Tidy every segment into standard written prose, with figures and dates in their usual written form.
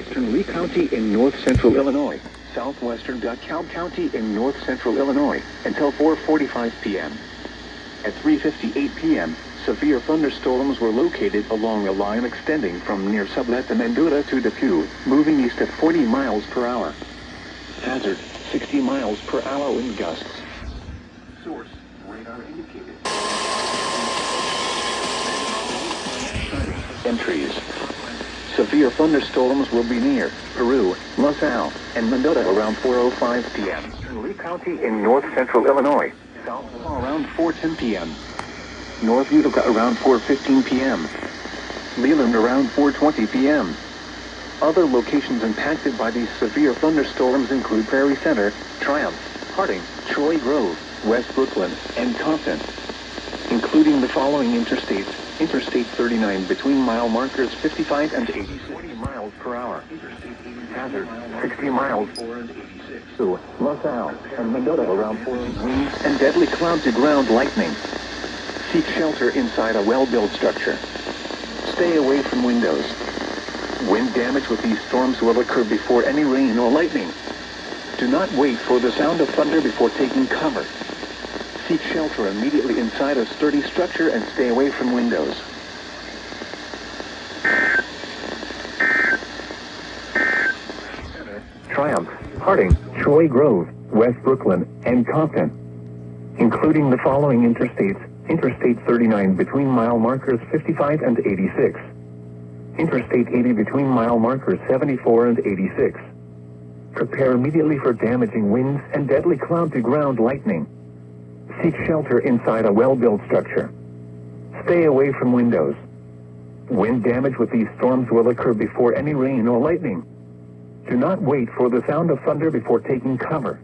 southwestern Lee County in north-central Illinois, southwestern DeKalb County in north-central Illinois, until 4:45 p.m. At 3:58 p.m., severe thunderstorms were located along a line extending from near Sublette to Mendota to Depew, moving east at 40 miles per hour. Hazard, 60 miles per hour wind gusts. Source, radar indicated. Entries. Severe thunderstorms will be near Peru, LaSalle, and Mendota around 4:05 p.m. Lee County in north-central Illinois, south around 4:10 p.m. North Utica around 4:15 p.m. Leland around 4:20 p.m. Other locations impacted by these severe thunderstorms include Prairie Center, Triumph, Harding, Troy Grove, West Brookland, and Compton, including the following interstates: Interstate 39 between mile markers 55 and 80, 40 miles per hour. Hazard, 60 miles to LaSalle and Mendota around 4 winds and deadly cloud to ground lightning. Seek shelter inside a well-built structure. Stay away from windows. Wind damage with these storms will occur before any rain or lightning. Do not wait for the sound of thunder before taking cover. Seek shelter immediately inside a sturdy structure and stay away from windows. Triumph, Harding, Troy Grove, West Brookland, and Compton, including the following interstates: Interstate 39 between mile markers 55 and 86. Interstate 80 between mile markers 74 and 86. Prepare immediately for damaging winds and deadly cloud to ground lightning. Seek shelter inside a well-built structure. Stay away from windows. Wind damage with these storms will occur before any rain or lightning. Do not wait for the sound of thunder before taking cover.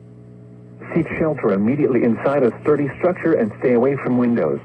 Seek shelter immediately inside a sturdy structure and stay away from windows.